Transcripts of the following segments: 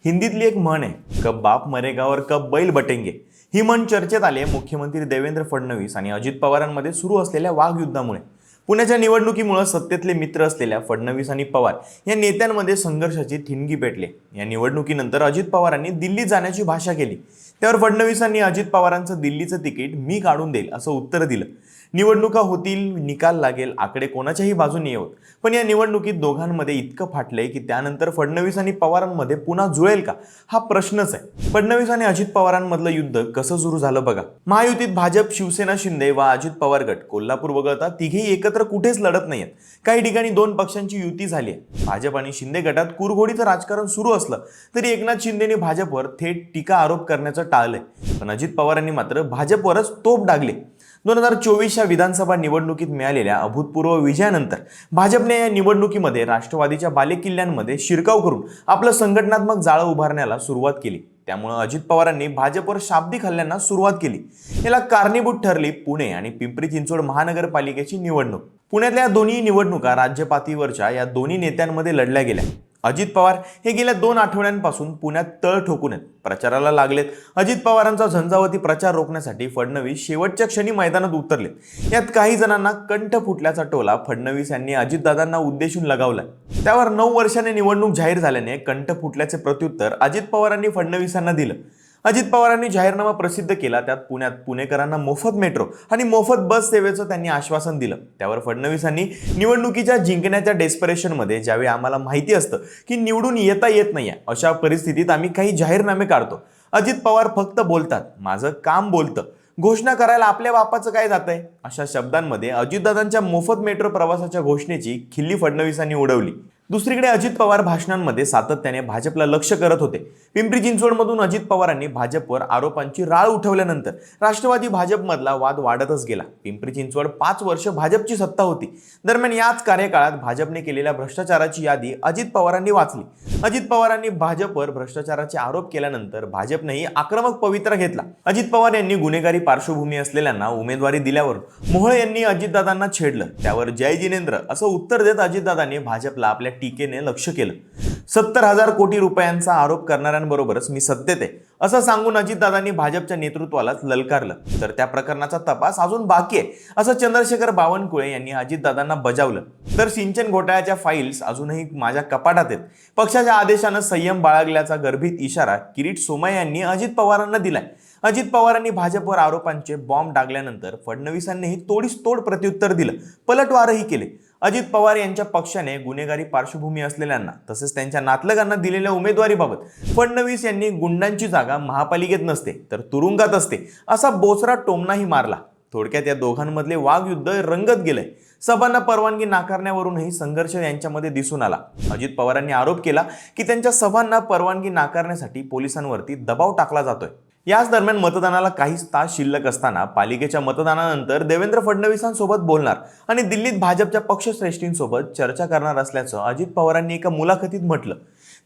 हिंदीतली एक म्हण आहे, कब बाप मरेगा और कब बैल बटेंगे. ही म्हण चर्चेत आली आहे मुख्यमंत्री देवेंद्र फडणवीस आणि अजित पवारांमध्ये सुरू असलेल्या वाघयुद्धामुळे. पुण्याच्या निवडणुकीमुळे सत्तेतले मित्र असलेल्या फडणवीस आणि पवार या नेत्यांमध्ये संघर्षाची ठिणगी पेटली. या निवडणुकीनंतर अजित पवारांनी दिल्लीत जाण्याची भाषा केली. त्यावर फडणवीसांनी अजित पवारांचं दिल्लीचं तिकीट मी काढून देईल असं उत्तर दिलं. निवडणुका होतील, निकाल लागेल, आकडे कोणाच्याही बाजूने येवत, पण या निवडणुकीत दोघांमध्ये इतकं फाटलंय की त्यानंतर फडणवीस आणि पवारांमध्ये पुन्हा जुळेल का हा प्रश्नच आहे. फडणवीस आणि अजित पवारांमधलं युद्ध कसं सुरू झालं बघा. महायुतीत भाजप, शिवसेना, शिंदे व अजित पवार गट कोल्हापूर वगळता तिघेही एकत्र कुठेच लढत नाहीयेत. काही ठिकाणी दोन पक्षांची युती झाली आहे. भाजप आणि शिंदे गटात कुरघोडीचं राजकारण सुरू असलं तरी एकनाथ शिंदेने भाजपवर थेट टीका आरोप करण्याचं टाळलंय. पण अजित पवारांनी मात्र भाजपवरच तोफ डागली. 2024च्या विधानसभा निवडणुकीत मिळालेल्या अभूतपूर्व विजयानंतर भाजपने या निवडणुकीमध्ये राष्ट्रवादीच्या बालेकिल्ल्यांमध्ये शिरकाव करून आपलं संघटनात्मक जाळं उभारण्याला सुरुवात केली. त्यामुळे अजित पवारांनी भाजपवर शाब्दिक हल्ल्यांना सुरुवात केली. याला कारणीभूत ठरली पुणे आणि पिंपरी चिंचवड महानगरपालिकेची निवडणूक. पुण्यातल्या दोन्ही निवडणुका राज्य पातळीवरच्या या दोन्ही नेत्यांमध्ये लढल्या गेल्या. अजित पवार हे गेल्या 2 आठवड्यांपासून पुण्यात तळ ठोकून आहेत, प्रचाराला लागलेत. अजित पवारांचा झंझावती प्रचार रोखण्यासाठी फडणवीस शेवटच्या क्षणी मैदानात उतरले. यात काही जणांना कंठ फुटल्याचा टोला फडणवीस यांनी अजितदादांना उद्देशून लगावलाय. त्यावर 9 वर्षांनी निवडणूक जाहीर झाल्याने कंठ फुटल्याचे प्रत्युत्तर अजित पवारांनी फडणवीसांना दिलं. अजित पवारांनी जाहीरनामा प्रसिद्ध केला. त्यात पुण्यात पुणेकरांना मोफत मेट्रो आणि मोफत बस सेवेचं त्यांनी आश्वासन दिलं. त्यावर फडणवीसांनी निवडणुकीच्या जिंकण्याच्या डेस्परेशनमध्ये, ज्यावेळी आम्हाला माहिती असतं की निवडून येता येत नाहीये, अशा परिस्थितीत आम्ही काही जाहीरनामे काढतो. अजित पवार फक्त बोलतात, माझं काम बोलतं, घोषणा करायला आपल्या बापाचं काय जातंय, अशा शब्दांमध्ये अजितदादांच्या मोफत मेट्रो प्रवासाच्या घोषणेची खिल्ली फडणवीसांनी उडवली. दुसरीकडे अजित पवार भाषणांमध्ये सातत्याने भाजपला लक्ष्य करत होते. पिंपरी चिंचवडमधून अजित पवारांनी भाजपवर आरोपांची राळ उठवल्यानंतर राष्ट्रवादी भाजपमधला वाद वाढतच गेला. पिंपरी चिंचवड 5 वर्ष भाजपची सत्ता होती. दरम्यान याच कार्यकाळात भाजपने केलेल्या भ्रष्टाचाराची यादी अजित पवारांनी वाचली. अजित पवारांनी भाजपवर भ्रष्टाचाराचे आरोप केल्यानंतर भाजपनेही आक्रमक पवित्रा घेतला. अजित पवार यांनी गुन्हेगारी पार्श्वभूमी असलेल्यांना उमेदवारी दिल्यावर मोहोळ यांनी अजितदादांना छेडलं. त्यावर जय जिनेंद्र असं उत्तर देत अजितदादांनी भाजपला आपल्या टीकेने लक्ष केलं. 70,000 कोटी रुपयांचा आरोप करणाऱ्यांबरोबरच मी सत्तेत आहे असं सांगून अजितदादांनी भाजपच्या नेतृत्वालाच ललकारलं. तर त्या प्रकरणाचा तपास अजून बाकी आहे असं चंद्रशेखर बावनकुळे यांनी अजितदादांना बजावलं. तर सिंचन घोटाळ्याच्या फाईल्स अजूनही माझ्या कपाटात आहेत. पक्षाच्या आदेशानं संयम बाळगल्याचा गर्भित इशारा किरीट सोमय्या यांनी अजित पवारांना दिलाय. अजित पवारांनी भाजपवर आरोपांचे बॉम्ब डागल्यानंतर फडणवीसांनीही तोडीस तोड प्रत्युत्तर दिलं, पलटवारही केले. अजित पवार यांच्या पक्षाने गुन्हेगारी पार्श्वभूमी असलेल्यांना तसेच त्यांच्या नातलगांना दिलेल्या उमेदवारीबाबत फडणवीस यांनी गुंडांची जागा महापालिकेत नसते तर तुरुंगात असते असा बोचरा टोमणाही मारला. थोडक्यात या दोघांमधले वाघयुद्ध रंगत गेलंय. सभांना परवानगी नाकारण्यावरूनही संघर्ष यांच्यामध्ये दिसून आला. अजित पवारांनी आरोप केला की त्यांच्या सभांना परवानगी नाकारण्यासाठी पोलिसांवरती दबाव टाकला जातोय. याच दरम्यान मतदानाला काहीच तास शिल्लक असताना पालिकेच्या मतदानानंतर देवेंद्र फडणवीसांसोबत बोलणार आणि दिल्लीत भाजपच्या पक्षश्रेष्ठींसोबत चर्चा करणार असल्याचं अजित पवारांनी एका मुलाखतीत म्हटलं.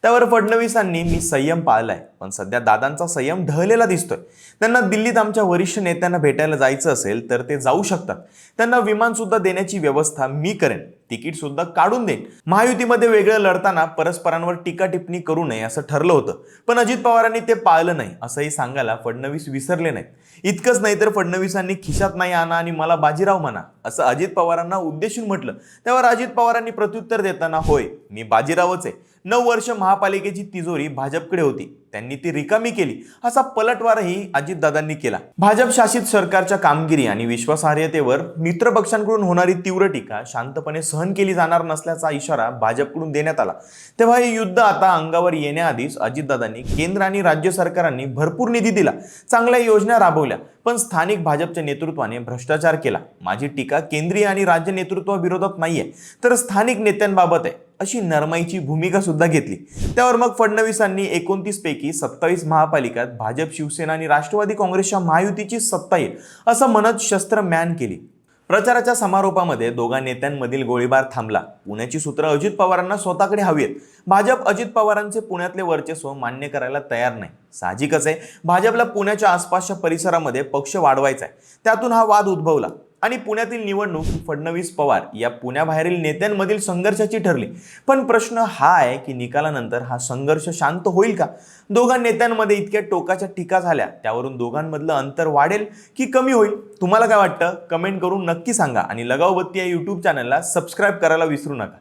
त्यावर फडणवीसांनी मी संयम पाळलाय, पण सध्या दादांचा संयम ढळलेला दिसतोय. त्यांना दिल्लीत आमच्या वरिष्ठ नेत्यांना भेटायला जायचं असेल तर ते जाऊ शकतात. त्यांना विमान सुद्धा देण्याची व्यवस्था मी करेन, तिकीट सुद्धा काढून देईन. महायुतीमध्ये वेगळं लढताना परस्परांवर टीका टिप्पणी करू नये असं ठरलं होतं, पण अजित पवारांनी ते पाळलं नाही असंही सांगायला फडणवीस विसरले नाहीत. इतकंच नाही तर फडणवीसांनी खिशात नाही आणा आणि मला बाजीराव म्हणा असं अजित पवारांना उद्देशून म्हटलं. त्यावर अजित पवारांनी प्रत्युत्तर देताना, होय मी बाजीरावच आहे. 9 वर्ष महापालिकेची तिजोरी भाजपकडे होती, त्यांनी ती रिकामी केली असा पलटवारही अजितदादांनी केला. भाजप शासित सरकारच्या कामगिरी आणि विश्वासार्हतेवर मित्रपक्षांकडून होणारी तीव्र टीका शांतपणे सहन केली जाणार नसल्याचा इशारा भाजपकडून देण्यात आला. तेव्हा हे युद्ध आता अंगावर येण्याआधीच अजितदादांनी केंद्र आणि राज्य सरकारांनी भरपूर निधी दिला, चांगल्या योजना राबवल्या, पण स्थानिक भाजपच्या नेतृत्वाने भ्रष्टाचार केला. माझी टीका केंद्रीय आणि राज्य नेतृत्वाविरोधात नाहीये तर स्थानिक नेत्यांबाबत आहे अशी नरमाईची भूमिका सुद्धा घेतली. त्यावर मग फडणवीसांनी 29 पैकी 27 महापालिकात भाजप, शिवसेना आणि राष्ट्रवादी काँग्रेसच्या महायुतीची सत्ता येईल असं म्हणत शस्त्र म्यान केली. प्रचाराच्या समारोपामध्ये दोघा नेत्यांमधील गोळीबार थांबला. पुण्याची सूत्र अजित पवारांना स्वतःकडे हवी आहेत. भाजप अजित पवारांचे पुण्यातले वर्चस्व मान्य करायला तयार नाही. साहजिकच आहे, भाजपला पुण्याच्या आसपासच्या परिसरामध्ये पक्ष वाढवायचा आहे. त्यातून हा वाद उद्भवला. आणि पुण्यातील निवडणूक ही फडणवीस पवार या पुण्याबाहेरील नेत्यांमधील संघर्षाची ठरली. पण प्रश्न हा आहे की निकालानंतर हा संघर्ष शांत होईल का? दोघा नेत्यांमध्ये इतक्या टोकाच्या टीका झाल्या, त्यावरून दोघांमधलं अंतर वाढेल की कमी होईल? तुम्हाला काय वाटतं? कमेंट करून नक्की सांगा आणि लगावबत्ती या यूट्यूब चॅनलला सबस्क्राईब करायला विसरू नका.